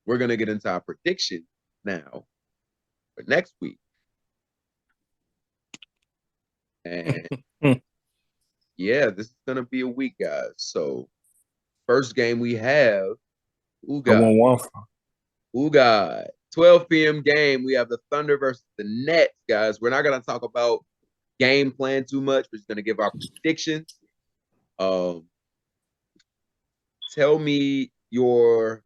we're gonna get into our prediction now for next week. And yeah, this is gonna be a week, guys. So first game we have I Uga. want one. Uga. 12 p.m. game. We have the Thunder versus the Nets, guys. We're not gonna talk about game plan too much. We're just gonna give our predictions. Tell me your.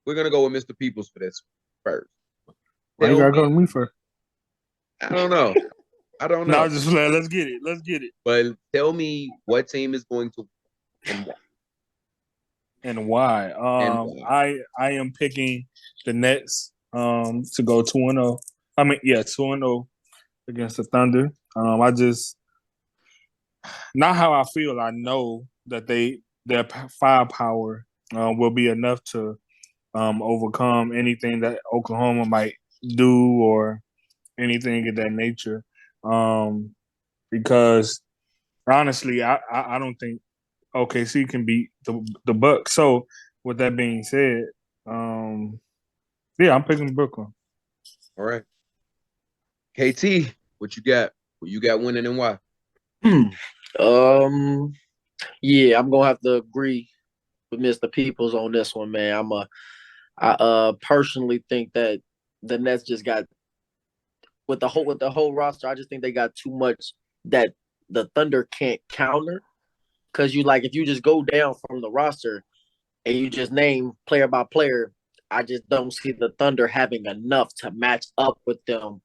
We're gonna go with Mr. Peoples for this first. Why you Tell gotta me. go to me first? I don't know. I don't No, know. just let's get it. Let's get it. But tell me what team is going to and why. And why? And why. I am picking the Nets to go 2-0. I mean, yeah, 2-0 against the Thunder. I just not how I feel. I know that their firepower will be enough to overcome anything that Oklahoma might do or anything of that nature. Because honestly, I don't think OKC can beat the Bucks. So with that being said, yeah, I'm picking Brooklyn. All right. KT, what you got? What you got winning and why? Um, yeah, I'm gonna have to agree with Mr. Peoples on this one, man. I personally think that the Nets just got with the whole roster. I just think they got too much that the Thunder can't counter. Cause you like if you just go down from the roster and you just name player by player, I just don't see the Thunder having enough to match up with them.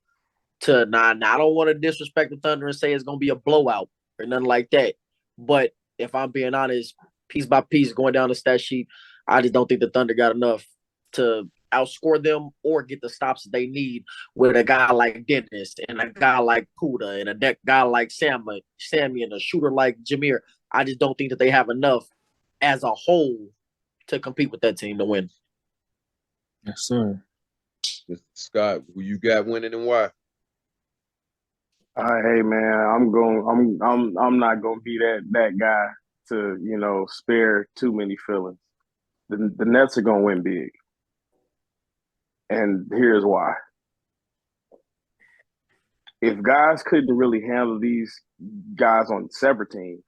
Now I don't want to disrespect the Thunder and say it's gonna be a blowout or nothing like that. But if I'm being honest, piece by piece, going down the stat sheet, I just don't think the Thunder got enough to outscore them or get the stops that they need with a guy like Dennis and a guy like Puda and a guy like Sammy and a shooter like Jameer. I just don't think that they have enough as a whole to compete with that team to win. Yes, sir. Mr. Scott, who you got winning and why? Hey man, I'm not gonna be that guy to spare too many feelings. The Nets are gonna win big, and here's why. If guys couldn't really handle these guys on separate teams,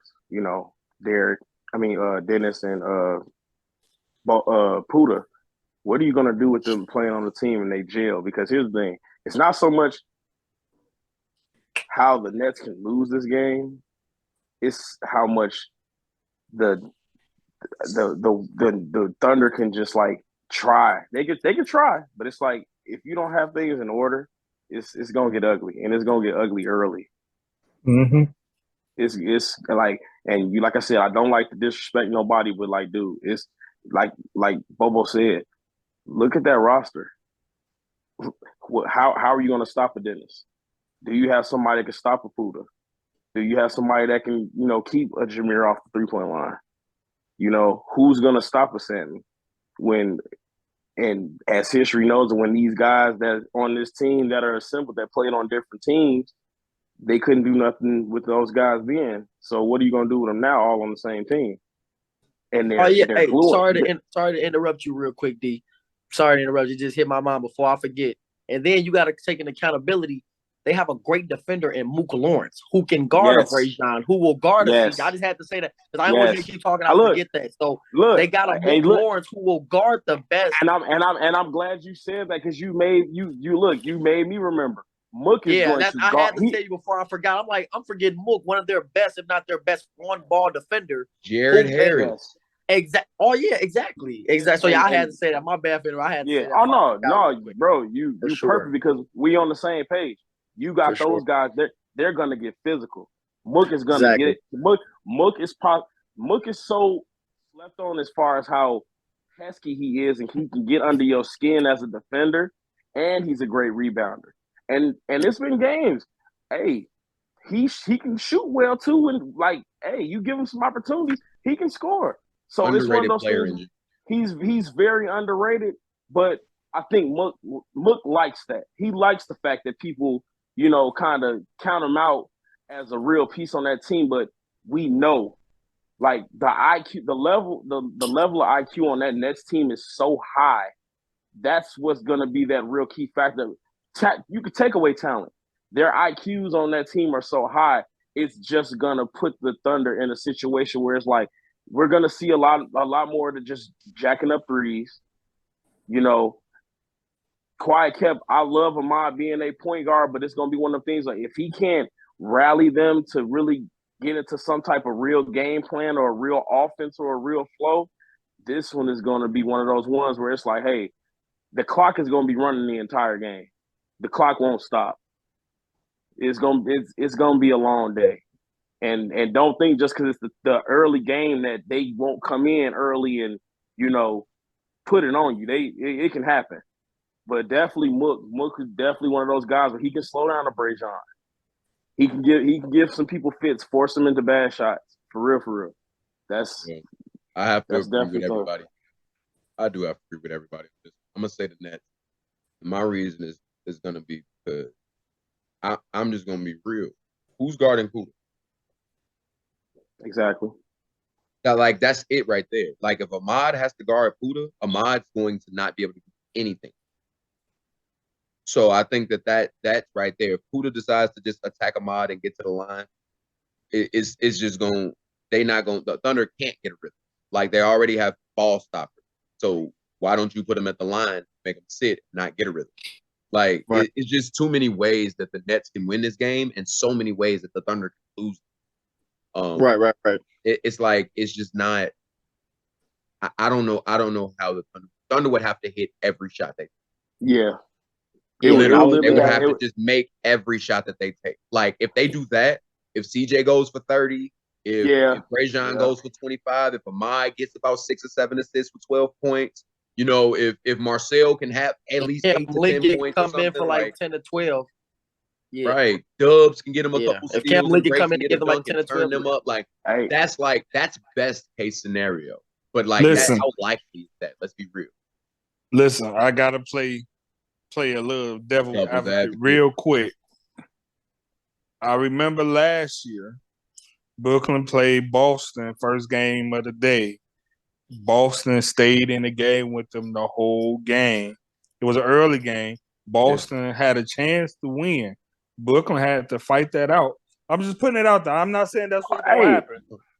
Derek, Dennis and Puda, what are you gonna do with them playing on the team and they jail? Because here's the thing: it's not so much how the Nets can lose this game; it's how much the the Thunder can just like try. They could try, but it's like if you don't have things in order, it's gonna get ugly, and it's gonna get ugly early. Mm-hmm. It's like, and you like I said, I don't like to disrespect nobody, but like, dude, it's like Bobo said, look at that roster. How are you gonna stop a Dennis? Do you have somebody that can stop a Puda? Do you have somebody that can keep a Jameer off the 3-point line? Who's gonna stop a Sammy when? And as history knows, when these guys that on this team that are assembled that played on different teams, they couldn't do nothing with those guys then. So what are you gonna do with them now, all on the same team? And Oh yeah, they're hey, fluent. sorry to interrupt you real quick, D. Sorry to interrupt you. Just hit my mind before I forget. And then you got to take an accountability. They have a great defender in Mook Lawrence who can guard a Yes, Brazion, who will guard a yes, CJ. I just had to say that because I don't want you yes. to keep talking. I I look, forget that. So they look, got a hey, Mook look, Lawrence who will guard the best. and I'm glad you said that because you made me remember. Mook is Yeah, going that's to I guard. had to tell you before I forgot. I'm forgetting Mook, one of their best, if not their best, one ball defender. Jared Who Harris. exact? Oh yeah, exactly. So yeah, I had to say that. My bad, Fender. I had to Yeah. say that Oh before I forgot no, real quick. bro. For You perfect sure. because we on the same page. You For got sure. those guys. They're gonna get physical. Mook is gonna get Exactly. it. Mook is so slept on as far as how pesky he is, and he can get under your skin as a defender, and he's a great rebounder. And it's been games. Hey, he can shoot well too, and like, hey, you give him some opportunities, he can score. So it's one of Underrated those player things. in you. He's very underrated, but I think Mook likes that. He likes the fact that people, kind of count him out as a real piece on that team. But we know, like the IQ, the level of IQ on that Nets team is so high that's what's going to be that real key factor. You could take away talent. Their IQs on that team are so high, it's just going to put the Thunder in a situation where it's like, we're going to see a lot more to just jacking up threes. You know, quiet kept, I love Ahmad being a point guard, but it's going to be one of the things like if he can't rally them to really get into some type of real game plan or a real offense or a real flow, this one is going to be one of those ones where it's like, hey, the clock is going to be running the entire game. The clock won't stop. It's going to be a long day. And don't think just because it's the early game that they won't come in early and, you know, put it on you. It can happen. But definitely Mook is definitely one of those guys where he can slow down a Brajan. He can give some people fits, force them into bad shots. For real. I have to That's agree with definitely everybody. I do have to agree with everybody. I'm gonna say the Nets. My reason is gonna be because I'm just gonna be real. Who's guarding who? Exactly. Now, like that's it right there. Like if Ahmad has to guard Puda, Ahmad's going to not be able to do anything. So I think that's right there. If Puda decides to just attack Ahmad and get to the line, it's just going. The Thunder can't get a rhythm. Like they already have ball stoppers. So why don't you put them at the line, make them sit, not get a rhythm? Like right. it's just too many ways that the Nets can win this game, and so many ways that the Thunder can lose. Right. It's like it's just not. I don't know. I don't know how the Thunder would have to hit every shot they. Yeah. They would have to just make every shot that they take. Like if they do that, if CJ goes for 30, if Brajan goes for 25, if Ahmad gets about 6 or 7 assists with 12 points, you know, if Marcel can have at least 8 to 10 points come or something, in for like 10 to 12. Yeah. Right. Dubs can get him a couple If Cam Lee can come in and get give them like 10 to 12, turn them up. Like that's best case scenario. But like Listen, how likely is that? Let's be real. Listen, I gotta play a little devil's advocate real quick. I remember last year, Brooklyn played Boston first game of the day. Boston stayed in the game with them the whole game. It was an early game. Boston had a chance to win. Brooklyn had to fight that out. I'm just putting it out there. I'm not saying that's what's going to happen.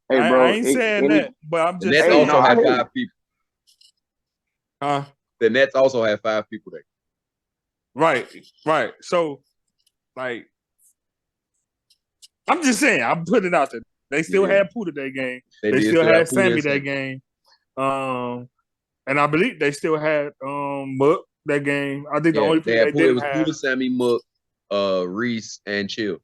Hey, bro, I ain't saying that, but I'm just saying. The Nets also have 5 people. Huh? The Nets also have 5 people there. Right. So, like, I'm just saying, I'm putting it out there. They still had Puda that game. They still had Sammy that game. And I believe they still had Mook that game. I think the only people they didn't have Puda, Sammy, Mook, Reese, and Chill.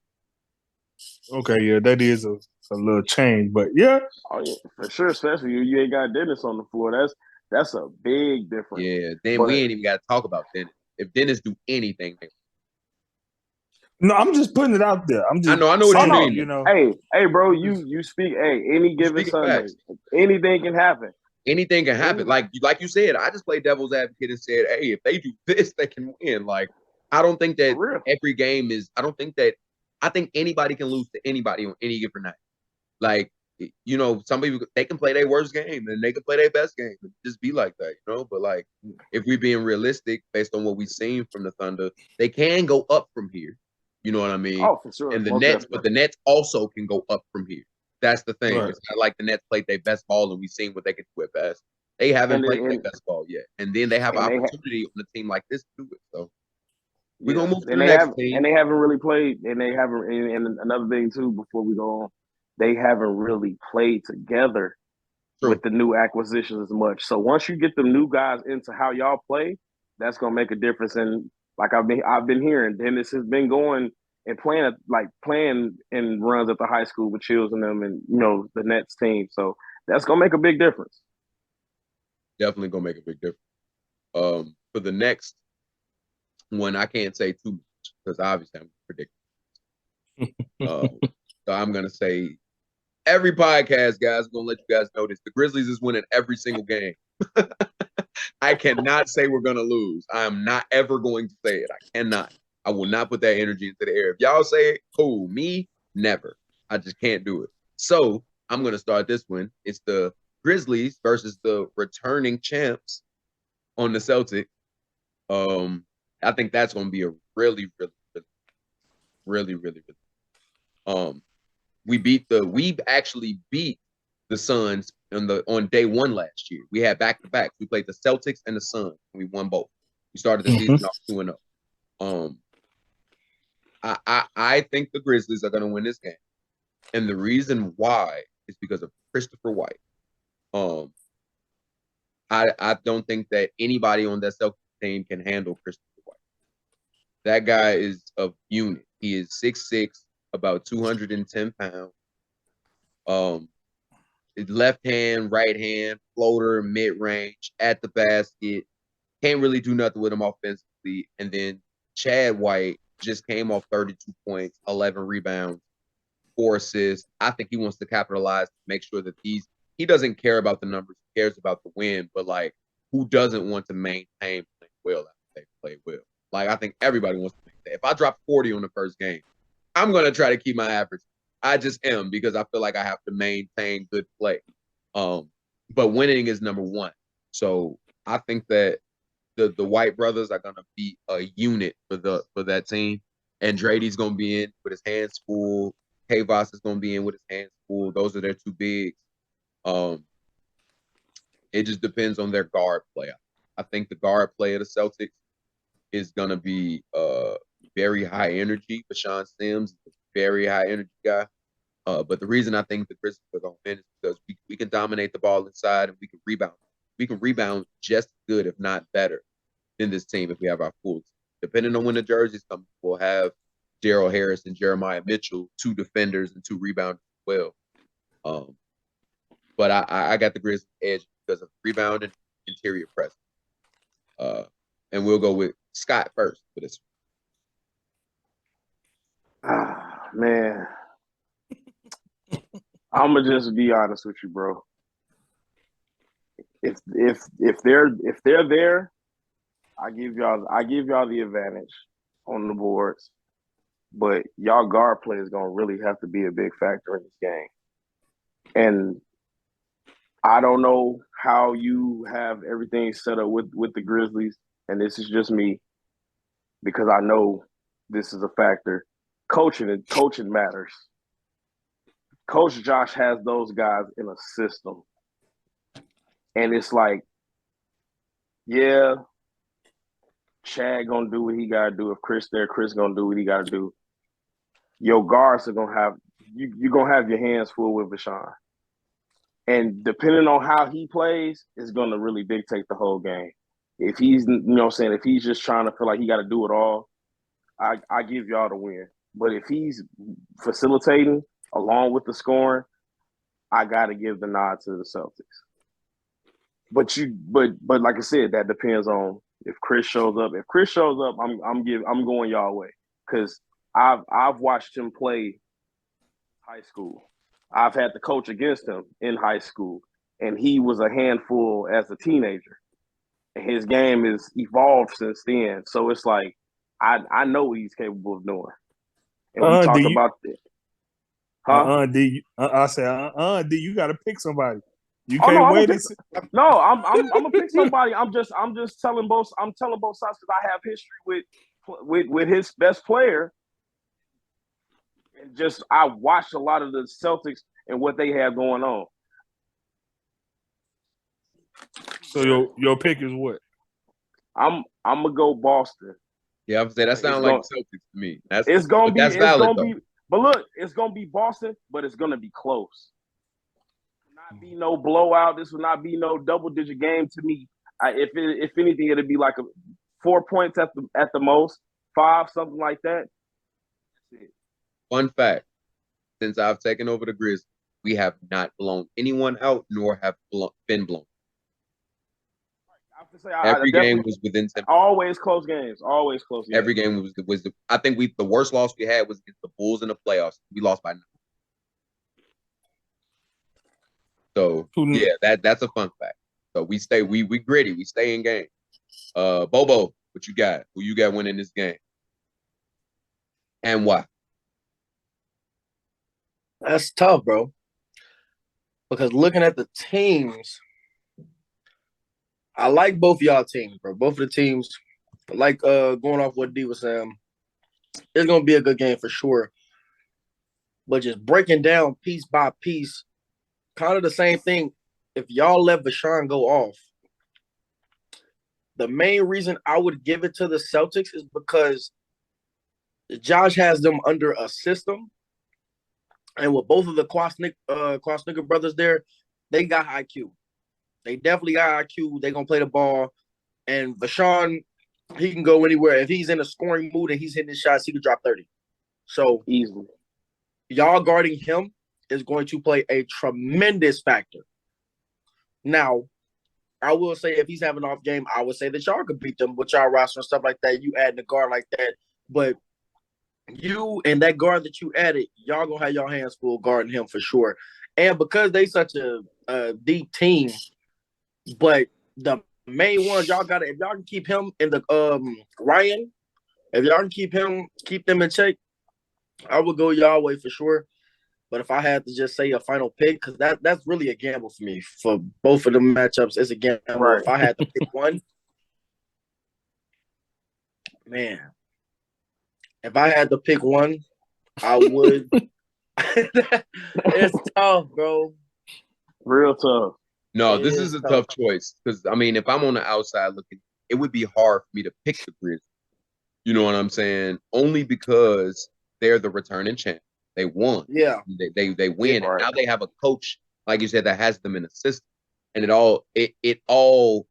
Okay, yeah, that is a little change, but yeah. Oh yeah, for sure. Especially you ain't got Dennis on the floor. That's a big difference. Yeah, then we ain't even got to talk about Dennis. If Dennis do anything, no, I'm just putting it out there. I know what you mean. You know, hey, bro, you speak. Hey, any given Sunday, anything can happen. Anything can happen. Like you said, I just played devil's advocate and said, hey, if they do this, they can win. Like I don't think that every game is. I think anybody can lose to anybody on any given night. Like, you know, some people, they can play their worst game and they can play their best game. Just be like that, you know? But, like, if we're being realistic based on what we've seen from the Thunder, they can go up from here. You know what I mean? Oh, for sure. And the Nets, but the Nets also can go up from here. That's the thing. Right. It's not like the Nets played their best ball and we've seen what they can do at best. They haven't played their best ball yet. And then they have an opportunity on a team like this to do it. So, we're going to move to the next team. And they haven't really played, and they haven't, and another thing, too, before we go on, they haven't really played together with the new acquisitions as much. So once you get the new guys into how y'all play, that's going to make a difference. And like I've been hearing, Dennis has been going and playing in runs at the high school with Chills and them and, you know, the Nets team. So that's going to make a big difference. Definitely going to make a big difference. For the next one, I can't say too much because obviously I'm predicting. So I'm going to say every podcast, guys, I'm going to let you guys know this. The Grizzlies is winning every single game. I cannot say we're going to lose. I am not ever going to say it. I cannot. I will not put that energy into the air. If y'all say it, cool. Me, never. I just can't do it. So I'm going to start this one. It's the Grizzlies versus the returning champs on the Celtics. I think that's going to be a really, really. We actually beat the Suns on day one last year. We had back to backs. We played the Celtics and the Suns. And we won both. We started the season off 2-0. I think the Grizzlies are going to win this game, and the reason why is because of Christopher White. I don't think that anybody on that Celtics team can handle Christopher White. That guy is a unit. He is 6'6", about 210 pounds. Left hand, right hand, floater, mid range, at the basket. Can't really do nothing with him offensively. And then Chad White just came off 32 points, 11 rebounds, 4 assists. I think he wants to capitalize to make sure that he doesn't care about the numbers, he cares about the win. But like, who doesn't want to maintain playing well after they play well? Like, I think everybody wants to maintain. If I drop 40 on the first game, I'm gonna try to keep my average. I just am, because I feel like I have to maintain good play. But winning is number one. So I think that the White brothers are gonna be a unit for that team. Andretti's gonna be in with his hands full. Kavos is gonna be in with his hands full. Those are their two bigs. It just depends on their guard play. I think the guard play of the Celtics is gonna be very high energy. Sean Sims is a very high energy guy. But the reason I think the Grizzlies are gonna win is because we can dominate the ball inside and we can rebound. We can rebound just as good, if not better, than this team if we have our full team. Depending on when the jerseys come, we'll have Daryl Harris and Jeremiah Mitchell, 2 defenders and 2 rebounders as well. But I got the Grizzlies edge because of rebound and interior presence. And we'll go with Scott first for this one. Man. I'm gonna just be honest with you, bro. If they're there, I give y'all the advantage on the boards. But y'all guard play is gonna really have to be a big factor in this game. And I don't know how you have everything set up with the Grizzlies, and this is just me, because I know this is a factor. Coaching matters. Coach Josh has those guys in a system. And it's like, yeah, Chad gonna do what he gotta do. If Chris there, Chris gonna do what he gotta do. Your guards are gonna have you're gonna have your hands full with Bashan. And depending on how he plays, is gonna really dictate the whole game. If he's, if he's just trying to feel like he gotta do it all, I give y'all the win. But if he's facilitating along with the scoring, I gotta give the nod to the Celtics. But like I said, that depends on if Chris shows up. If Chris shows up, I'm going y'all way, because I've watched him play high school. I've had to coach against him in high school, and he was a handful as a teenager. And his game has evolved since then. So it's like I know what he's capable of doing. And we talk about this. D, you got to pick somebody. You can't wait. I'm gonna pick somebody. I'm just telling both. I'm telling both sides because I have history with his best player, and just I watched a lot of the Celtics and what they have going on. So your pick is what? I'm gonna go Boston. Yeah, I'm saying that sounds like Celtics to me. That's valid. But look, it's gonna be Boston, but it's gonna be close. Not be no blowout. This will not be no double-digit game to me. If anything, it'll be like 4 points at the most, 5, something like that. That's it. Fun fact: since I've taken over the Grizzlies, we have not blown anyone out, nor have been blown. Every game was within 10. Always close games. Always close games. Every game was. I think the worst loss we had was against the Bulls in the playoffs. We lost by 9. So yeah, that's a fun fact. So we gritty. We stay in game. Bobo, what you got? Who you got winning this game? And why? That's tough, bro. Because looking at the teams, I like both y'all teams, bro. Both of the teams like going off what D was saying, it's gonna be a good game for sure. But just breaking down piece by piece, kind of the same thing. If y'all let Vashawn go off, the main reason I would give it to the Celtics is because Josh has them under a system, and with both of the Kwasnick brothers there, they got IQ. They definitely got IQ. They're gonna play the ball, and Vashawn, he can go anywhere. If he's in a scoring mood and he's hitting his shots, he could drop 30. So easily, y'all guarding him is going to play a tremendous factor. Now, I will say if he's having an off game, I would say that y'all could beat them with y'all roster and stuff like that. You adding a guard like that, but you and that guard that you added, y'all gonna have your hands full guarding him for sure. And because they such a deep team, but the main ones y'all got to, if y'all can keep him in the Ryan, if y'all can keep them in check, I would go y'all way for sure. But if I had to just say a final pick, because that's really a gamble for me for both of the matchups, it's a gamble. Right. If I had to pick one, man, if I had to pick one, I would. It's tough, bro. Real tough. No, this is a tough choice because I mean, if I'm on the outside looking, it would be hard for me to pick the Grizzlies. You know what I'm saying? Only because they're the returning champ. They won. Yeah. They win. Yeah, right. And now they have a coach, like you said, that has them in a system. And it all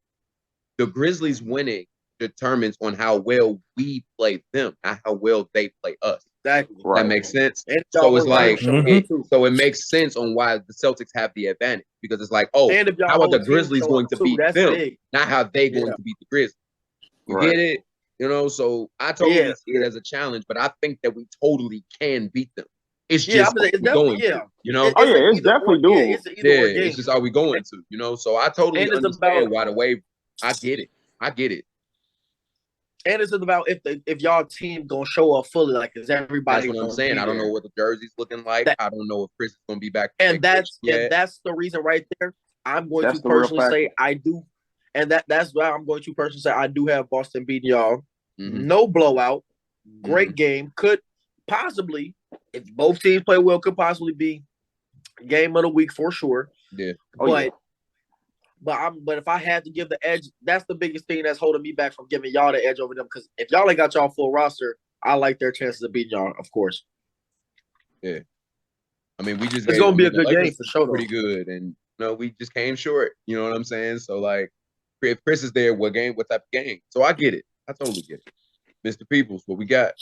the Grizzlies winning determines on how well we play them, not how well they play us. Exactly. Right. That makes sense. So it's like so it makes sense on why the Celtics have the advantage because it's like, how are the Grizzlies going to beat them? Big. Not how they going to beat the Grizzlies. You get it? You know, so I totally see it as a challenge, but I think that we totally can beat them. It's just it's going to, you know? It's definitely doable. It's just are we going to, you know? So I totally understand why the way I get it. And it's about if y'all team gonna show up fully, like is everybody? That's what I'm saying. I don't know what the jersey's looking like. I don't know if Chris is gonna be back. And that's the reason right there. I'm going to personally say I do, and that's why I'm going to personally say I do have Boston beating y'all. Mm-hmm. No blowout, great game. Could possibly, if both teams play well, could possibly be game of the week for sure. Yeah, But if I had to give the edge, that's the biggest thing that's holding me back from giving y'all the edge over them. Because if y'all ain't got y'all full roster, I like their chances of beating y'all, of course. Yeah, I mean, it's gonna be a good game for sure. Pretty good, and we just came short. You know what I'm saying? So like, if Chris is there, what type of game? So I get it. I totally get it. Mr. Peoples, what we got?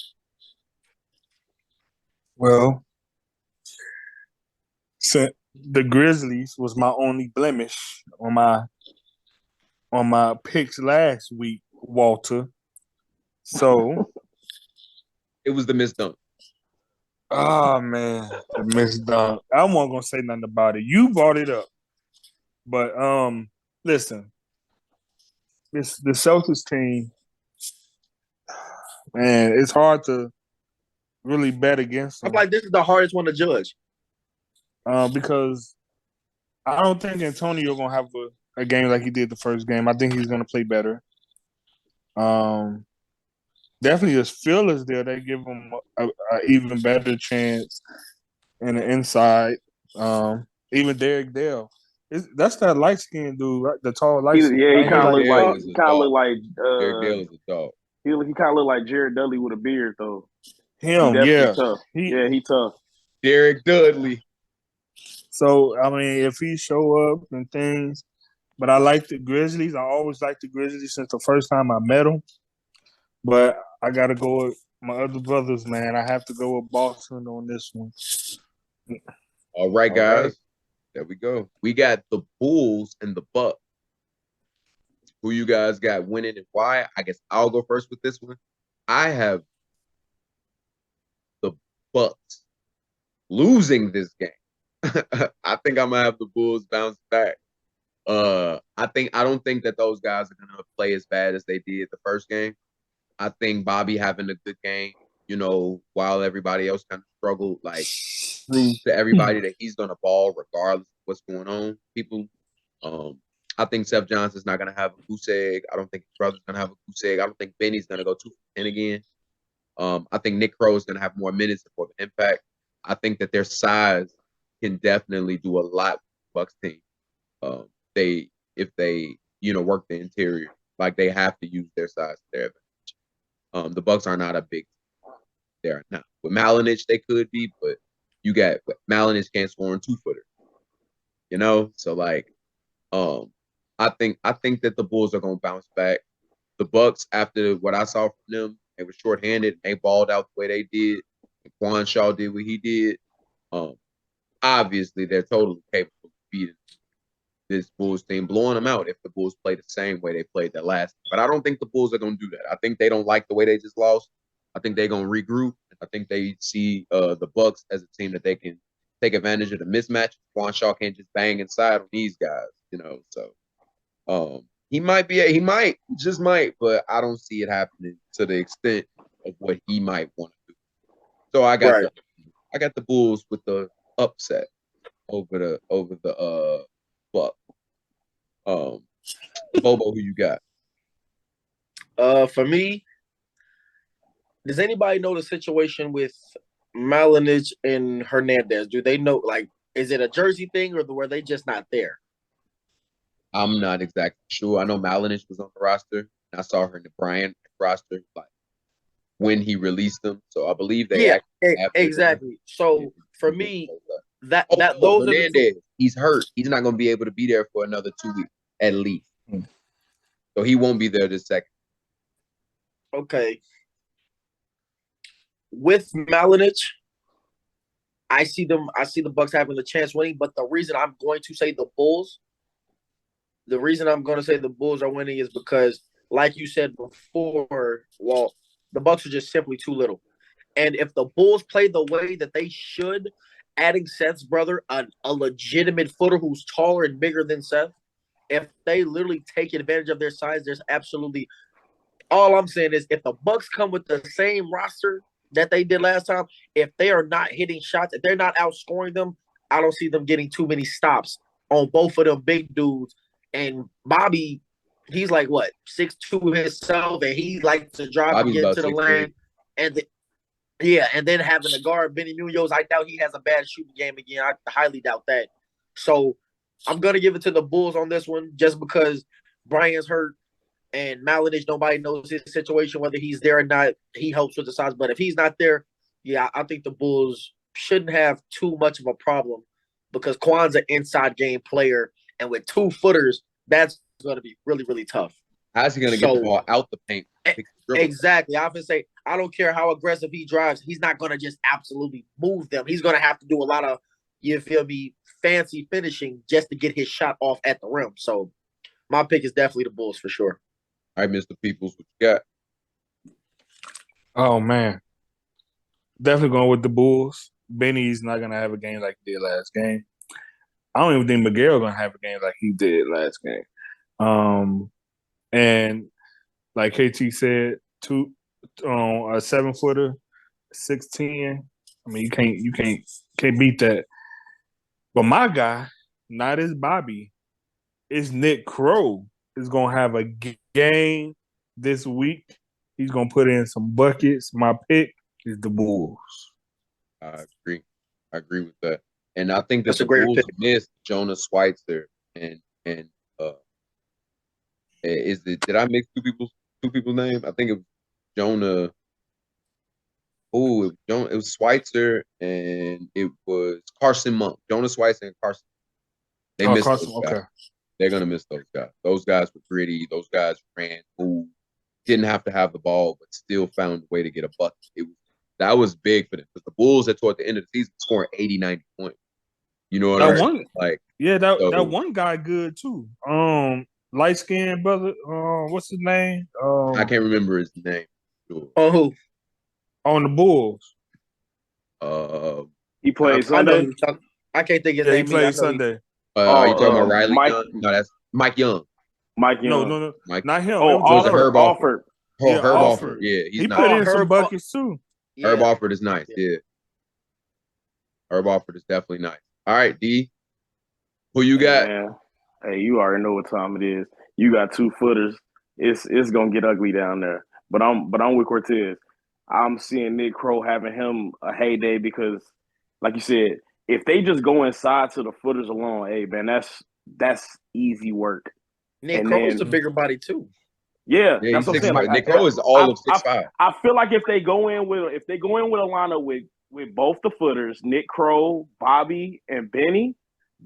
Well, so the Grizzlies was my only blemish on my picks last week, Walter. So it was the missed dunk. Oh man, the missed dunk. I wasn't gonna say nothing about it. You brought it up, but listen, the Celtics team. Man, it's hard to really bet against them. I'm like, this is the hardest one to judge. Because I don't think Antonio gonna have a game like he did the first game. I think he's gonna play better. Definitely his feelers there. They give him a even better chance in the inside. Even Derek Dale. That's that light skinned dude, right? The tall light skinned. Yeah, he kind of look like Derek Dale is a dog. He kind of look like Jared Dudley with a beard, though. Him, tough. He tough. Derek Dudley. So, I mean, if he show up and things, but I like the Grizzlies. I always liked the Grizzlies since the first time I met them. But I got to go with my other brothers, man. I have to go with Boston on this one. All right, guys. There we go. We got the Bulls and the Bucks. Who you guys got winning and why? I guess I'll go first with this one. I have the Bucks losing this game. I think I'm gonna have the Bulls bounce back. I don't think that those guys are gonna play as bad as they did the first game. I think Bobby having a good game, while everybody else kind of struggled, like prove to everybody that he's gonna ball regardless of what's going on. People, I think Seth Johnson's not going to have a goose egg. I don't think his brother's going to have a goose egg. I don't think Benny's going to go 2 for 10 again. I think Nick Crow is going to have more minutes for the impact. I think that their size can definitely do a lot with the Bucks team. If they work the interior, like they have to use their size to their advantage. The Bucks are not a big team. They are not. With Malinich, they could be, but Malinich can't score on 2-footer. So like, I think that the Bulls are going to bounce back. The Bucks, after what I saw from them, they were shorthanded. They balled out the way they did. And Quan Shaw did what he did. Obviously, they're totally capable of beating this Bulls team, blowing them out if the Bulls play the same way they played that last. But I don't think the Bulls are going to do that. I think they don't like the way they just lost. I think they're going to regroup. I think they see the Bucks as a team that they can take advantage of the mismatch. Quan Shaw can't just bang inside on these guys, So he just might, but I don't see it happening to the extent of what he might want to do. So I got the Bulls with the upset over the Bucks. Bobo, who you got? For me, does anybody know the situation with Malinich and Hernandez? Do they know, like, is it a Jersey thing or were they just not there? I'm not exactly sure. I know Malinich was on the roster. And I saw her in the Bryant roster like when he released them. So I believe they exactly. So for me, those Hernandez, are the two. He's hurt. He's not going to be able to be there for another 2 weeks at least. So he won't be there this second. Okay. With Malinich, I see the Bucks having the chance winning, but the reason I'm going to say the Bulls are winning is because, like you said before, the Bucks are just simply too little. And if the Bulls play the way that they should, adding Seth's brother, a legitimate footer who's taller and bigger than Seth, if they literally take advantage of their size, there's absolutely – all I'm saying is if the Bucks come with the same roster that they did last time, if they are not hitting shots, if they're not outscoring them, I don't see them getting too many stops on both of them big dudes. And Bobby, he's like, what, 6'2" himself, and he likes to drive and get to the lane. And then having the guard, Benny Munoz, I doubt he has a bad shooting game again. I highly doubt that. So I'm going to give it to the Bulls on this one just because Brian's hurt and Malinich, nobody knows his situation, whether he's there or not. He helps with the size. But if he's not there, I think the Bulls shouldn't have too much of a problem because Quan's an inside game player. And with 2 footers, that's going to be really, really tough. How's he going to get the ball out the paint? Exactly. I often say, I don't care how aggressive he drives. He's not going to just absolutely move them. He's going to have to do a lot of, fancy finishing just to get his shot off at the rim. So my pick is definitely the Bulls for sure. All right, Mr. Peoples, what you got? Oh, man. Definitely going with the Bulls. Benny's not going to have a game like he did last game. I don't even think Miguel going to have a game like he did last game. And like KT said, a 7-footer, 6'10". I mean, you can't beat that. But my guy, not as Bobby, is Nick Crow. Is gonna have a game this week. He's gonna put in some buckets. My pick is the Bulls. I agree with that. And I think that's the a great Bulls pick. Missed Jonas Schweitzer and did I mix two people's name? I think it was Jonah. It was Schweitzer and it was Carson Monk. Jonas Schweitzer and Carson. They missed Carson. those guys. Okay. They're gonna miss those guys. Those guys were gritty. Those guys ran, moved, didn't have to have the ball, but still found a way to get a bucket. That was big for them because the Bulls at toward the end of the season scoring 80, 90 points. You know what I mean? That one guy good too. Light skinned brother. What's his name? I can't remember his name. Sure. Oh, who? On the Bulls. He played Sunday. I can't think of his name. He played Sunday. Are you talking about Riley Mike, Young? No, that's Mike Young. Mike Young. No, Mike. not him. Was it Herb Alford? Yeah, Herb Alford. Yeah, he nice. put in some buckets too. Yeah. Herb Alford is nice. Yeah. Herb Alford is definitely nice. All right, D. Who you got? Hey, you already know what time it is. You got 2 footers. It's gonna get ugly down there. But I'm with Cortez. I'm seeing Nick Crow having him a heyday because, like you said, if they just go inside to the footers alone, hey man, that's easy work. Nick And Crow's a then bigger body too. yeah, Yeah, that's he's what I'm saying. 6'5". Like Nick Crow is all of I 6'5". I feel like if they go in with a lineup with both the footers, Nick Crow, Bobby, and Benny,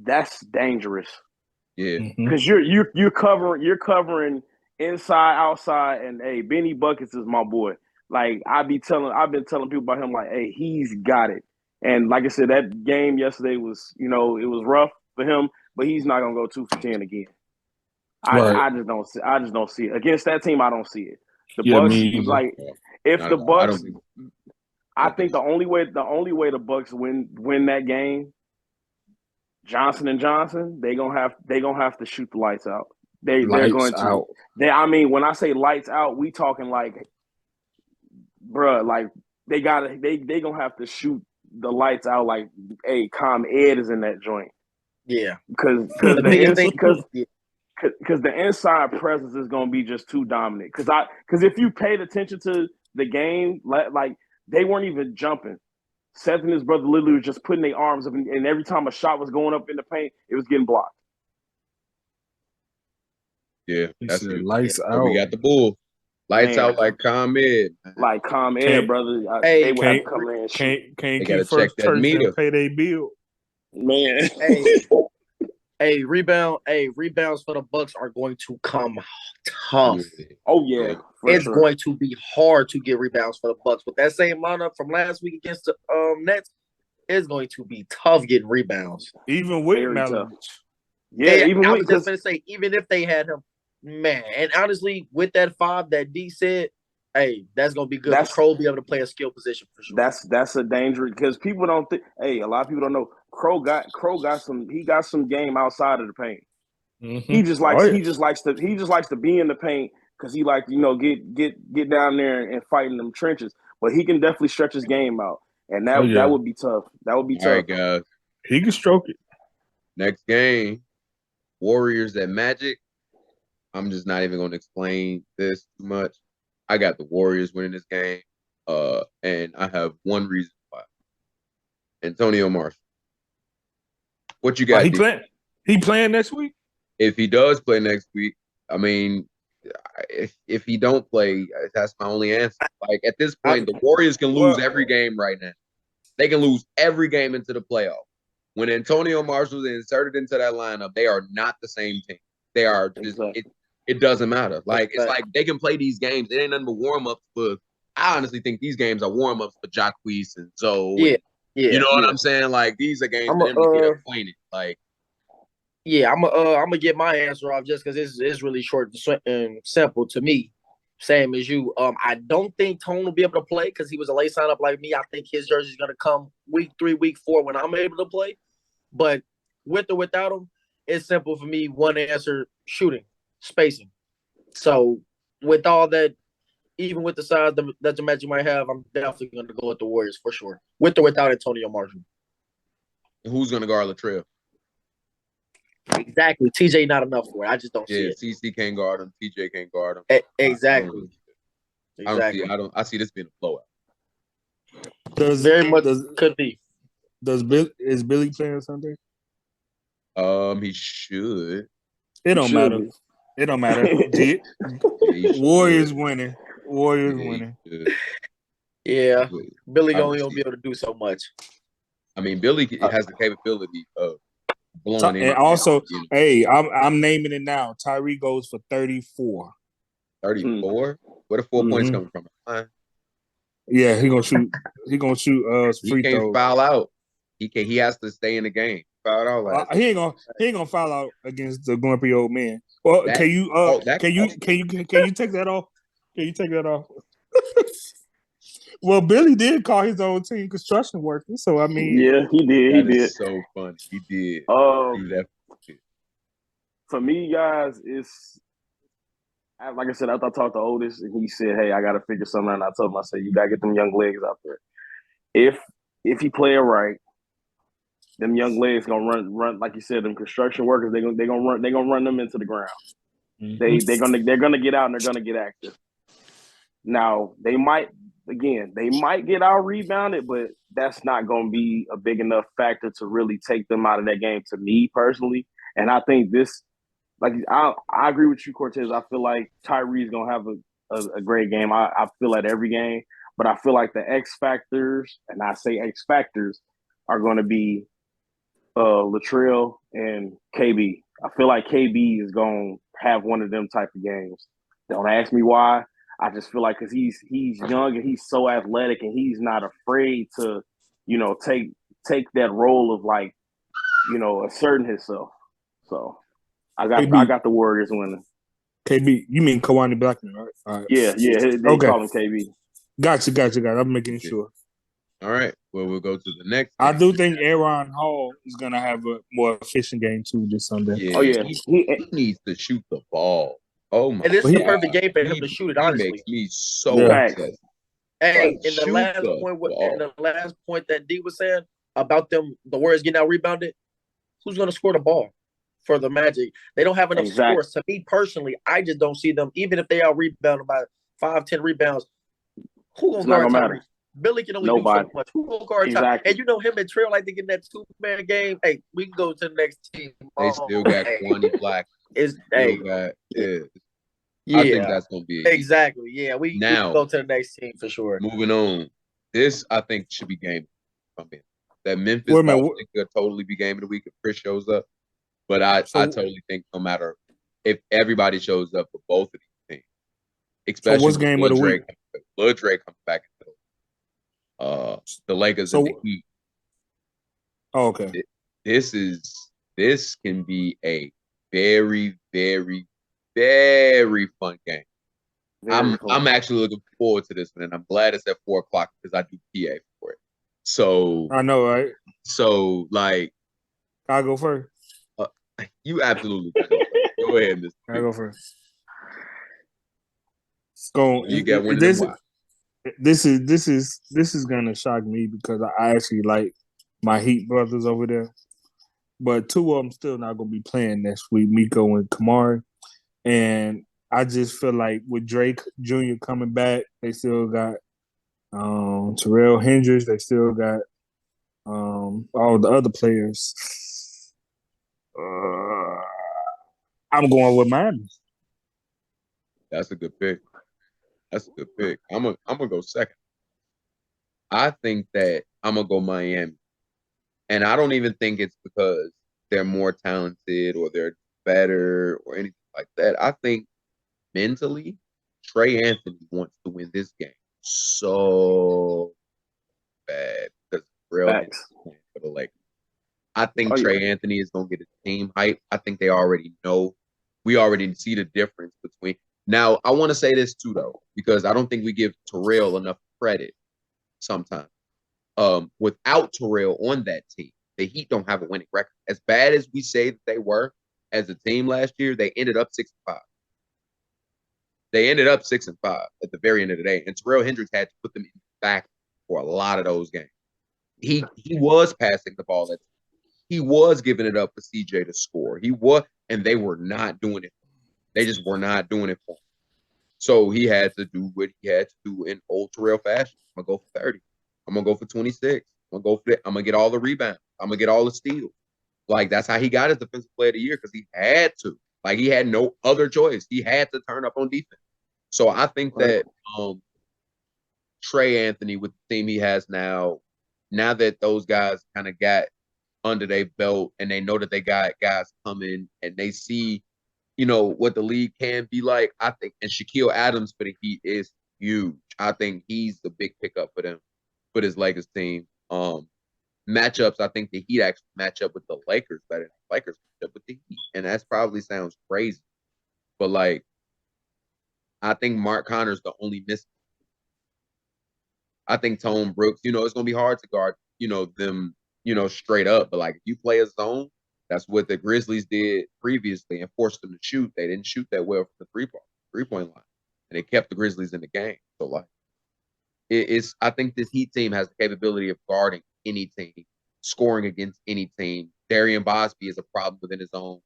that's dangerous. Yeah. Because you're covering inside, outside, and hey, Benny Buckets is my boy. Like I've been telling people about him, like, hey, he's got it. And like I said, that game yesterday was, it was rough for him, but he's not gonna go 2 for 10 again. Right. I just don't see it. Against that team, I don't see it. The Yeah, Bucks, me either. like if Not the at all. Bucks, I think the only way the Bucks win that game, Johnson and Johnson, they're gonna have to shoot the lights out. They're going to. Out. I mean, when I say lights out, we talking like, bruh, like they gonna have to shoot the lights out. Like, hey, Ed is in that joint. Yeah, because the biggest thing. Because the inside presence is going to be just too dominant. Because if you paid attention to the game, like they weren't even jumping. Seth and his brother literally was just putting their arms up, and every time a shot was going up in the paint, it was getting blocked. Yeah, that's good. Lights out. We got the bull. Lights out like ComEd. Like ComEd, brother. Hey, they would have to come in and shoot. Can't gotta keep first check that church meter. and pay their bill. Man. Rebounds for the Bucks are going to come tough. Oh yeah, it's going to be hard to get rebounds for the Bucks. With that same lineup from last week against the Nets, it's going to be tough getting rebounds. Even with Malavich. Yeah, I was just going to say, even if they had him, man. And honestly, with that 5 that D said, hey, that's going to be good. Crow be able to play a skill position for sure. That's a danger because people don't think. Hey, a lot of people don't know. Crow got some game outside of the paint. Mm-hmm. He just likes to be in the paint because he get down there and fight in them trenches. But he can definitely stretch his game out, and that would be tough. That would be tough. All right, guys. He can stroke it. Next game, Warriors at Magic. I'm just not even going to explain this too much. I got the Warriors winning this game, and I have one reason why. Antonio Marshall. What you got? He playing next week? If he does play next week, I mean, if he don't play, that's my only answer. Like at this point, the Warriors can lose every game right now. They can lose every game into the playoff. When Antonio Marshall is inserted into that lineup, they are not the same team. They are just it doesn't matter. Like it's like they can play these games. It ain't nothing but warm-ups for. I honestly think these games are warm-ups for Jacquees and Zoe. Yeah, you know what I'm saying? Like these are games for them to get acquainted. Like, yeah, I'm gonna get my answer off just because it's really short and simple to me. Same as you. I don't think Tone will be able to play because he was a late sign up like me. I think his jersey is gonna come week 3, week 4 when I'm able to play. But with or without him, it's simple for me. One answer: shooting, spacing. So with all that, even with the size that the Magic might have, I'm definitely going to go with the Warriors for sure, with or without Antonio Marshall. Who's going to guard Latrell? Exactly. TJ not enough for it. I just don't see it. CC can't guard him. TJ can't guard him. Exactly. I see this being a blowout. Could be. Is Billy playing Sunday? He should. It don't matter. It don't matter. Warriors winning. Yeah. Billy only gonna be able to do so much. I mean, Billy has the capability of blowing in. And also, hey, I'm naming it now. Tyree goes for 34. 34? Where the 4 points coming from? Yeah, he gonna shoot. He gonna shoot free throws. He can't foul out. He has to stay in the game. Foul out. He ain't gonna foul out against the grumpy old man. Well, can you take that off? Can you take that off? Well, Billy did call his own team construction workers, so I mean, yeah, he did. He did. So funny. He did. For me, guys, it's like I said. I talked to Otis, and he said, "Hey, I got to figure something out." And I told him, "I said you got to get them young legs out there. If he play it right, them young legs gonna run like you said. Them construction workers, they gonna run them into the ground. Mm-hmm. They're gonna get out and they're gonna get active. Now they might get out rebounded, but that's not gonna be a big enough factor to really take them out of that game. To me personally, and I think this, like I agree with you, Cortez. I feel like Tyree's gonna have a great game. I feel at every game, but I feel like the X factors, and I say X factors, are going to be Latrell and KB. I feel like KB is going to have one of them type of games. Don't ask me why. I just feel like because he's young and he's so athletic and he's not afraid to, take that role of like, asserting himself. So I got the Warriors winning. KB, you mean Kawani Blackman, right? All right. Yeah, they call him KB. Gotcha. I'm making sure. All right. Well, we'll go to the next I game. do think Aaron Hall is going to have a more efficient game too this Sunday. Yeah, oh yeah, he needs to shoot the ball. Oh my! And this is the perfect game for him to shoot it. Honestly, he makes me so upset. Hey, Like, in the last point that D was saying about the Warriors getting out rebounded, who's going to score the ball for the Magic? They don't have enough scores. To me personally, I just don't see them. Even if they out rebounded by 5-10 rebounds, who gonna guard Tyrese? Billy can only do so much. Who gonna guard Tyrese? And him and Trail like to get in that 2-man game. Hey, we can go to the next team. They still got Kwani Black. I think that's gonna be exactly. Yeah, we can go to the next team for sure. Moving on, this I think should be game. That Memphis could totally be game of the week if Chris shows up, but I totally think no matter if everybody shows up for both of these teams, especially what's game of the week? Lil Dre comes back into the Lakers and the Heat. Oh, okay. This can be a very, very, very fun game. I'm actually looking forward to this one, and I'm glad it's at 4:00 because I do PA for it. So I know, right? So like, I'll go first. You absolutely go ahead, Mr. I'll go first. So you got one of them. This is gonna shock me because I actually like my Heat brothers over there, but two of them still not gonna be playing next week, Miko and Kamari, and I just feel like with Drake Jr. coming back, they still got Terrell Hendricks, they still got all the other players. I'm going with Miami. That's a good pick. I'm gonna go second. I think that I'm gonna go Miami, and I don't even think it's because they're more talented or they're better or anything like that. I think mentally, Trey Anthony wants to win this game so bad because real for the Lakers. I think Trey Anthony is gonna get a team hype. I think they already know. We already see the difference between. Now, I want to say this too, though, because I don't think we give Terrell enough credit sometimes. Without Terrell on that team, the Heat don't have a winning record. As bad as we say that they were as a team last year, they ended up 6-5. They ended up 6-5 at the very end of the day. And Terrell Hendricks had to put them in back for a lot of those games. He was passing the ball. He was giving it up for CJ to score. And they were not doing it. They just were not doing it for him. So he had to do what he had to do in old Terrell fashion. I'm going to go for 30. I'm going to go for 26. I'm going to get all the rebounds. I'm going to get all the steals. Like, that's how he got his defensive player of the year because he had to. Like, he had no other choice. He had to turn up on defense. So I think that Trey Anthony, with the team he has now that those guys kind of got under their belt and they know that they got guys coming and they see what the league can be like, I think, and Shaquille Adams for the Heat is huge. I think he's the big pickup for them, for this Lakers team. Matchups, I think the Heat actually match up with the Lakers better than the Lakers match up with the Heat. And that probably sounds crazy. But, like, I think Mark Connor's the only missing. I think Tone Brooks, it's going to be hard to guard, them, straight up. But, like, if you play a zone, that's what the Grizzlies did previously and forced them to shoot. They didn't shoot that well from the three-point line. And it kept the Grizzlies in the game. So, like, I think this Heat team has the capability of guarding any team scoring against any team. Darian Bosby is a problem within his own.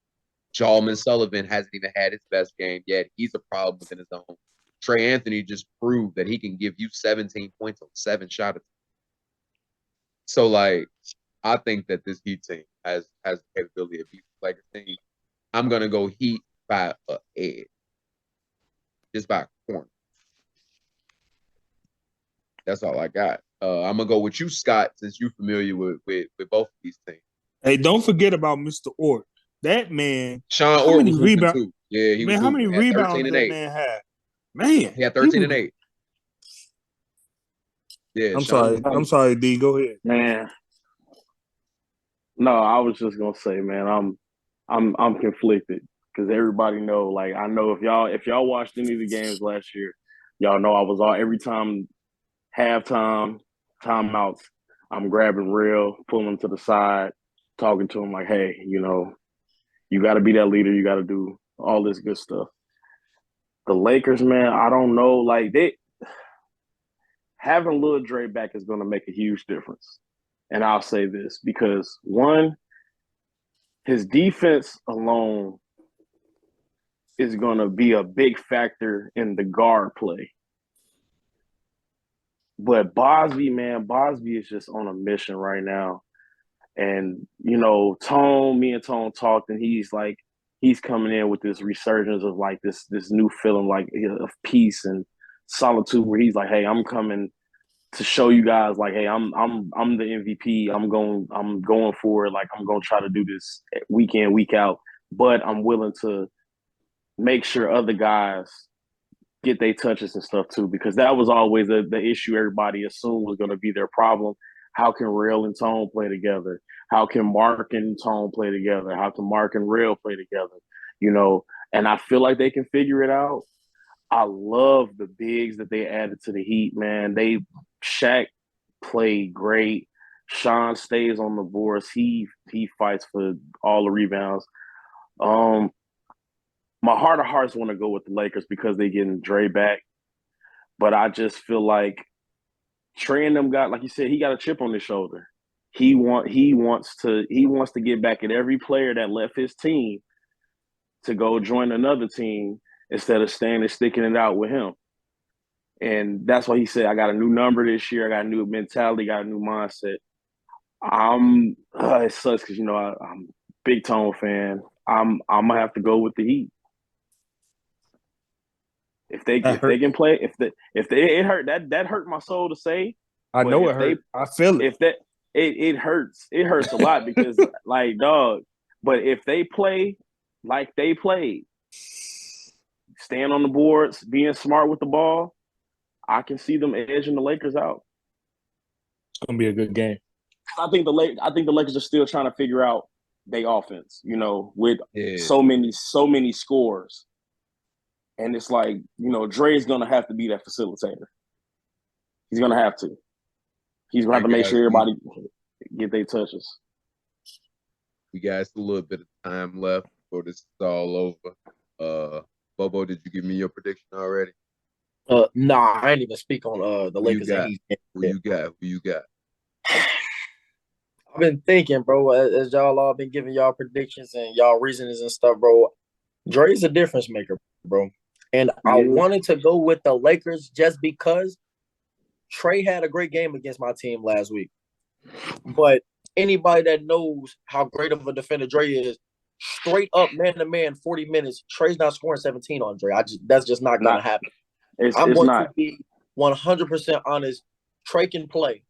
Jalman Sullivan hasn't even had his best game yet. He's a problem within his own. Trey Anthony just proved that he can give you 17 points on 7 shots. So, like, I think that this Heat team has the capability of beating the Lakers team. I'm going to go Heat by a edge. Just by a corner. That's all I got. I'm going to go with you, Scott, since you're familiar with both of these teams. Hey, don't forget about Mr. Ort. That man. Sean Ort was hooping too. Yeah, he was how many rebounds 13 and that 8. man had? Man. He had 13 and 8. Yeah, I'm sorry, D. Go ahead. Man. No, I was just gonna say, man, I'm conflicted because everybody know, like, I know if y'all watched any of the games last year, y'all know I was every time halftime, timeouts, I'm grabbing Real, pulling him to the side, talking to him like, hey, you got to be that leader. You got to do all this good stuff. The Lakers, man, I don't know. Like, having Lil Dre back is going to make a huge difference. And I'll say this because, one, his defense alone is going to be a big factor in the guard play. But Bosby is just on a mission right now. And, me and Tone talked, and he's coming in with this resurgence of like this new feeling like of peace and solitude where he's like, hey, I'm coming to show you guys like, hey, I'm the MVP. I'm going for it. Like, I'm going to try to do this week in, week out, but I'm willing to make sure other guys get their touches and stuff too, because that was always the issue everybody assumed was going to be their problem. How can Real and Tone play together? How can Mark and Tone play together? How can Mark and Real play together? And I feel like they can figure it out. I love the bigs that they added to the Heat, man. Shaq played great. Sean stays on the boards. He fights for all the rebounds. My heart of hearts want to go with the Lakers because they getting Dre back. But I just feel like Trey and them got, like you said, he got a chip on his shoulder. He wants to get back at every player that left his team to go join another team instead of staying and sticking it out with him. And that's why he said, I got a new number this year. I got a new mentality, got a new mindset. It sucks because, I'm a big Tone fan. I'm going to have to go with the Heat. If they can play, it hurt, that hurt my soul to say. I know it hurt. I feel it. It hurts. It hurts a lot because, like, dog, but if they play like they played, staying on the boards, being smart with the ball, I can see them edging the Lakers out. It's gonna be a good game. I think the Lakers are still trying to figure out their offense, with so many scores. And it's like, Dre's gonna have to be that facilitator. He's gonna have to. He's gonna have to make sure everybody get their touches. We got a little bit of time left before this is all over. Bobo, did you give me your prediction already? Nah, I ain't even speak on the Lakers. Who you got? I've been thinking, bro, as y'all all been giving y'all predictions and y'all reasonings and stuff, bro. Dre's a difference maker, bro. And I wanted to go with the Lakers just because Trey had a great game against my team last week. But anybody that knows how great of a defender Dre is, straight up man-to-man, 40 minutes, Trey's not scoring 17 on Dre. That's just not going to happen. I'm going to be 100% honest. Trey can play.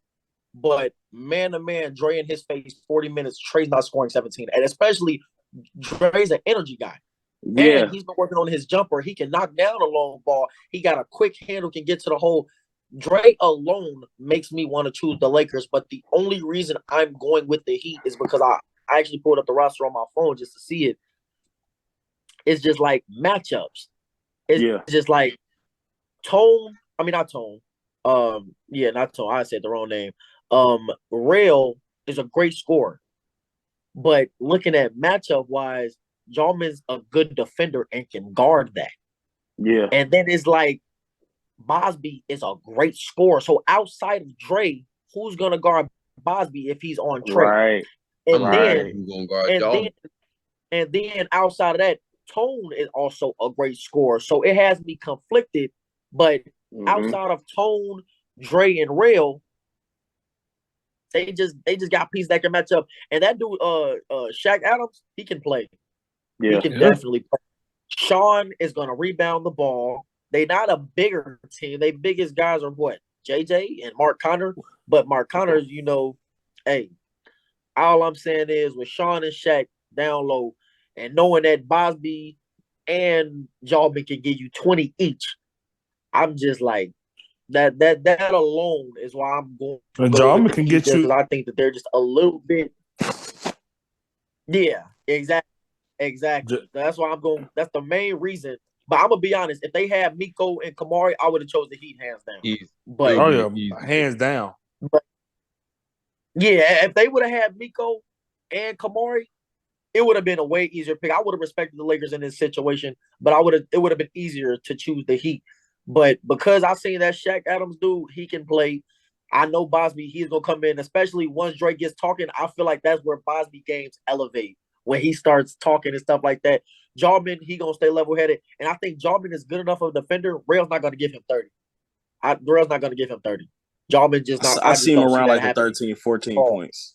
But man-to-man, Dre in his face, 40 minutes, Trey's not scoring 17. And especially, Dre's an energy guy. Yeah. And he's been working on his jumper. He can knock down a long ball. He got a quick handle, can get to the hole. Dre alone makes me want to choose the Lakers. But the only reason I'm going with the Heat is because I actually pulled up the roster on my phone just to see it. It's just like matchups. It's just like Tone. I mean, not Tone. Not Tone. I said the wrong name. Rail is a great scorer. But looking at matchup wise, Jalman's a good defender and can guard that. Yeah. And then it's like Bosby is a great scorer. So outside of Dre, who's gonna guard Bosby if he's on Trey. Right. And Right. Who's gonna guard and y'all? then and then outside of that, Tone is also a great scorer. So it has me conflicted. But outside of Tone, Dre, and Rail, they just got pieces that can match up. And that dude, Shaq Adams, he can play. Yeah. He can definitely play. Sean is gonna rebound the ball. They not a bigger team. They biggest guys are what? JJ and Mark Connor. But Mark Connor, you know, hey, all I'm saying is with Sean and Shaq down low, and knowing that Bosby and Jawman can give you 20 each, I'm just like that alone is why I'm going to go Jawman with the can Heat, get you. because I think that they're just a little bit. Yeah, exactly. That's why I'm going. That's the main reason. But I'm gonna be honest. If they had Miko and Kamari, I would have chose the Heat hands down. Easy. But Oh yeah, hands down. But yeah, if they would have had Miko and Kamari, it would have been a way easier pick. I would have respected the Lakers in this situation, but it would have been easier to choose the Heat. But because I seen that Shaq Adams dude, he can play. I know Bosby, he's gonna come in, especially once Drake gets talking. I feel like that's where Bosby games elevate when he starts talking and stuff like that. Jawman, he gonna stay level headed, and I think Jawman is good enough of a defender. Rail's not gonna give him 30. Rail's not gonna give him 30. Jawman just not. I see him around like the 13, 14 points.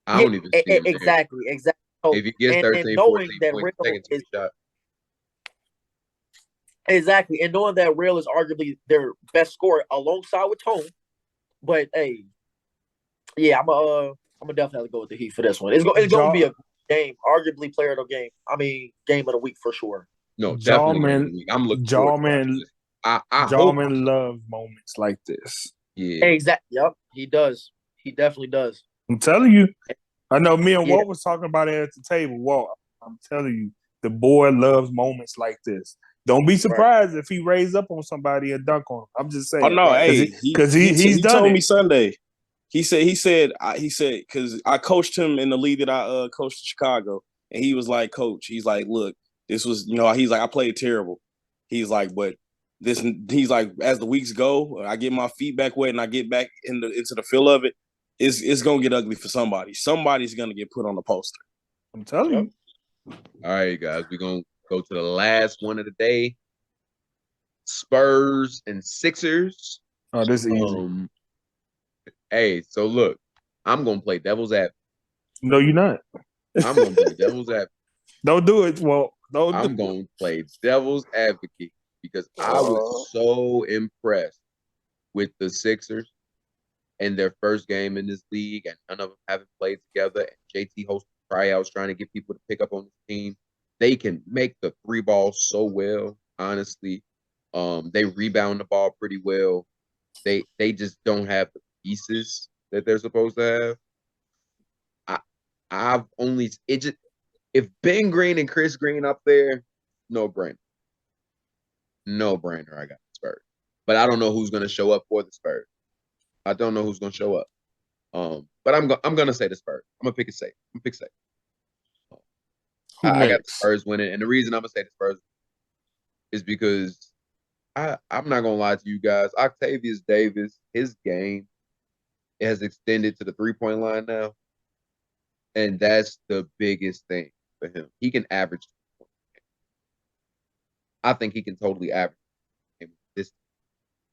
I don't even see him exactly. So, if he gets 13, 14 points, taking two shots. Exactly. And knowing that Rail is arguably their best scorer alongside with Tone. But hey, yeah, I'm gonna definitely go with the Heat for this one. It's gonna be a game, arguably player of the game. I mean, game of the week for sure. No, definitely. I'm looking forward to this. Jawman loves moments like this. Yeah. Exactly. Yep, he does. He definitely does. I'm telling you. I know me and Walt was talking about it at the table. Walt, I'm telling you, the boy loves moments like this. Don't be surprised if he raise up on somebody and dunk on him. I'm just saying. Oh no, because he's done told it. me Sunday. He said because I coached him in the league that I coached in Chicago, and he was like, Coach, he's like, look, this was, he's like, I played terrible. He's like, but this, he's like, as the weeks go, I get my feet back wet and I get back into the feel of it. It's gonna get ugly for somebody. Somebody's gonna get put on the poster. I'm telling you. All right, guys, we're gonna go to the last one of the day. Spurs and Sixers. Oh, this is easy. Hey, so look, I'm gonna play devil's advocate. No, you're not. I'm gonna play devil's advocate. Don't do it, Walt. I'm gonna play devil's advocate because I was so impressed with the Sixers and their first game in this league, and none of them haven't played together. And JT hosted tryouts trying to get people to pick up on the team. They can make the three ball so well, honestly. They rebound the ball pretty well. They just don't have the pieces that they're supposed to have. If Ben Green and Chris Green up there, no brainer. No brainer. I got the Spurs. But I don't know who's gonna show up for the Spurs. I don't know who's gonna show up. But I'm gonna say the Spurs. I'm gonna pick it safe. I got the Spurs winning, and the reason I'm gonna say the Spurs is because I'm not gonna lie to you guys. Octavius Davis, his game has extended to the 3-point line now, and that's the biggest thing for him. He can average. I think he can totally average this.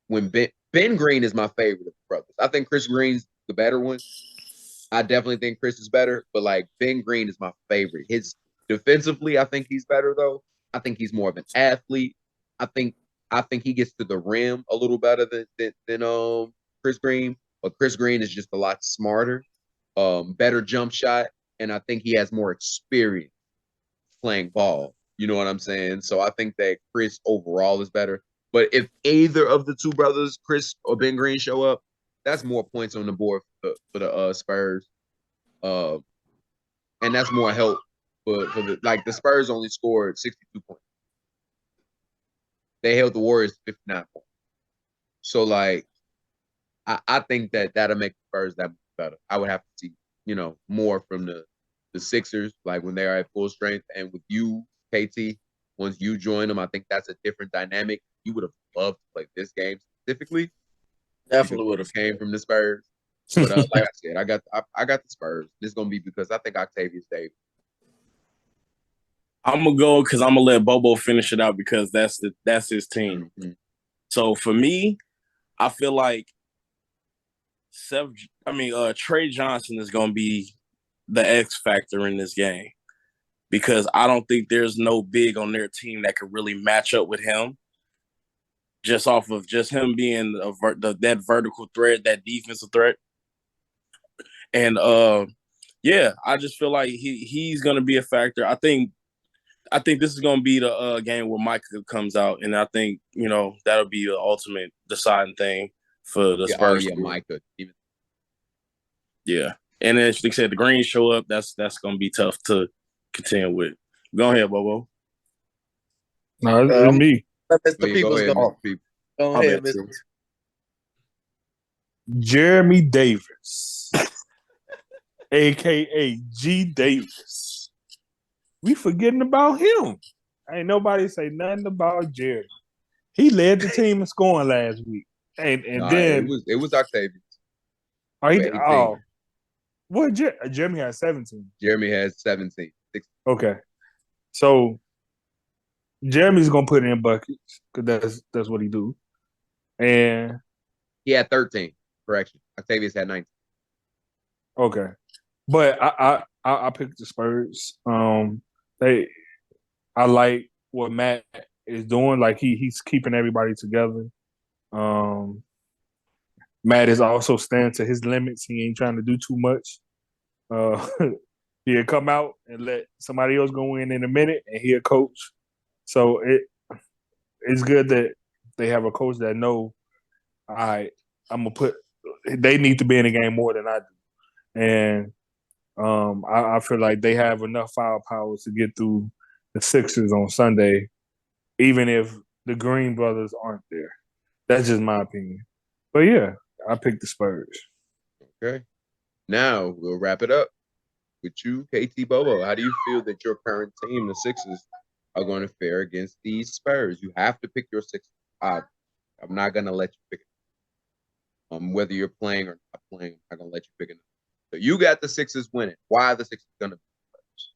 When Ben Green is my favorite of the brothers. I think Chris Green's the better one. I definitely think Chris is better, but like Ben Green is my favorite. His defensively, I think he's better though. I think he's more of an athlete. I think he gets to the rim a little better than Chris Green, but Chris Green is just a lot smarter, better jump shot, and I think he has more experience playing ball. You know what I'm saying? So I think that Chris overall is better. But if either of the two brothers, Chris or Ben Green, show up, that's more points on the board for the Spurs, and that's more help for the Spurs only scored 62 points. They held the Warriors to 59 points. So like, I think that'll make the Spurs that much better. I would have to see more from the Sixers, like when they are at full strength, and with you, KT, once you join them, I think that's a different dynamic. You would have loved to play this game specifically. Definitely would have came from the Spurs. But like I said, I got the Spurs. This is gonna be because I think Octavius Davis. I'm gonna go because I'm gonna let Bobo finish it out because that's his team. Mm-hmm. So for me, I feel like Trey Johnson is gonna be the X factor in this game because I don't think there's no big on their team that could really match up with him. Just off of just him being that vertical threat, that defensive threat, and I just feel like he's gonna be a factor. I think this is gonna be the game where Micah comes out, and I think that'll be the ultimate deciding thing for the Spurs. Oh yeah, Micah. Yeah, and as they said, the Greens show up. That's gonna be tough to contend with. Go ahead, Bobo. No, it's me. Mr. Peoples go. Go ahead, Mr. Jeremy Davis, aka G Davis. We forgetting about him. Ain't nobody say nothing about Jeremy. He led the team in scoring last week, and then it was Octavius. Jeremy had 17. Jeremy has 17. 16. Okay, so Jeremy's gonna put in buckets because that's what he do, and he had 13. Correction, Octavius had 19. Okay, but I picked the Spurs. I like what Matt is doing. Like he's keeping everybody together. Matt is also staying to his limits. He ain't trying to do too much. He'll come out and let somebody else go in a minute, and he'll coach. So it's good that they have a coach that know. All right, I'm gonna put. They need to be in the game more than I do, and I feel like they have enough firepower to get through the Sixers on Sunday, even if the Green brothers aren't there. That's just my opinion. But yeah, I picked the Spurs. Okay. Now we'll wrap it up with you, KT Bobo. How do you feel that your current team, the Sixers, are going to fare against these Spurs? You have to pick your Sixers. I'm not going to let you pick it. Whether you're playing or not playing, I'm not going to let you pick it. So you got the Sixers winning. Why are the Sixers going to be Spurs?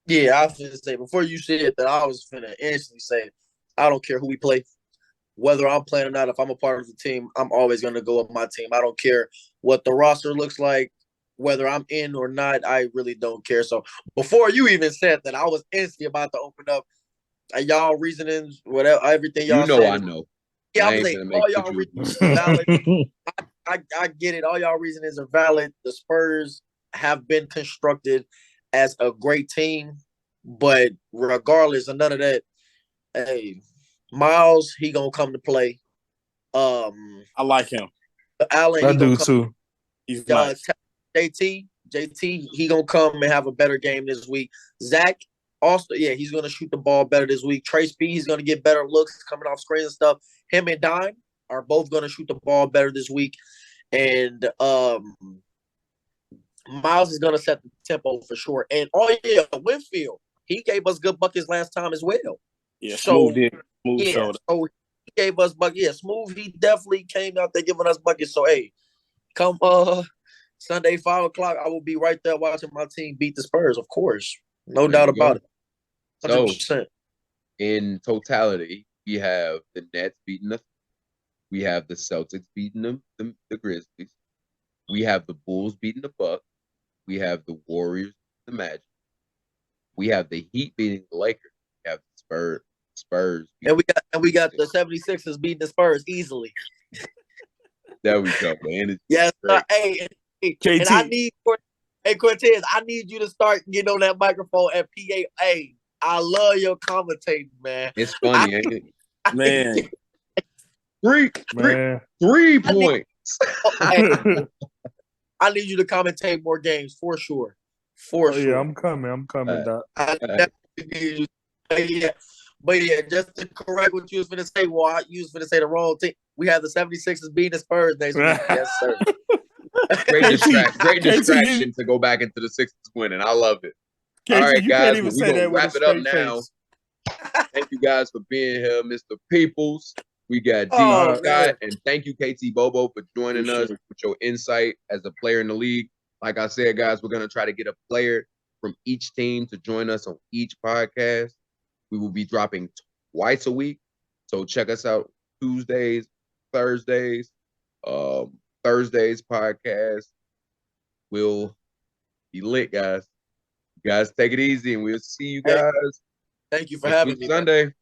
Yeah, I was going to say, before you said that, I was going to instantly say, I don't care who we play. Whether I'm playing or not, if I'm a part of the team, I'm always going to go with my team. I don't care what the roster looks like, whether I'm in or not. I really don't care. So before you even said that, I was instantly about to open up y'all reasonings, whatever, everything y'all said. I know. Yeah, I'm saying all y'all reasonings are valid. I get it. All y'all reasonings are valid. The Spurs have been constructed as a great team, but regardless of none of that, hey, Miles, he gonna come to play. I like him. Allen, I do too. He's nice. JT, he gonna come and have a better game this week. Zach, also, yeah, he's gonna shoot the ball better this week. Trace B, he's gonna get better looks coming off screens and stuff. Him and Dime are both gonna shoot the ball better this week, and Miles is gonna set the tempo for sure. And Winfield, he gave us good buckets last time as well. Yeah, Smooth shoulder. So he gave us buckets. Yeah, Smooth, he definitely came out there giving us buckets. So hey, come Sunday 5:00, I will be right there watching my team beat the Spurs, of course. No doubt about it. 100%. So, in totality, we have the Nets beating the we have the Celtics beating the Grizzlies. We have the Bulls beating the Bucks. We have the Warriors, the Magic. We have the Heat beating the Lakers. We have the Spurs. And we got the 76ers beating the Spurs easily. There we go, man. Yes, hey, and I need Cortez, I need you to start getting on that microphone at PA. Hey, I love your commentating, man. It's funny, ain't it? Man. 3 points. I need you to commentate more games for sure. For sure. Yeah, I'm coming, Doc. I need you. But yeah, just to correct what you was going to say, you was going to say the wrong thing. We have the 76ers beating the Spurs next week. Yes, sir. Great distraction to go back into the Sixers winning. I love it. KT, all right, guys, we're going to wrap it up now. Thank you guys for being here, Mr. Peoples, We got D. Oh, Scott, man. and thank you, KT Bobo, for joining us with your insight as a player in the league. Like I said, guys, we're going to try to get a player from each team to join us on each podcast. We will be dropping twice a week. So check us out Tuesdays, Thursdays. Thursdays podcast will be lit, guys. You guys take it easy, and we'll see you guys. Thank you for having me. Sunday.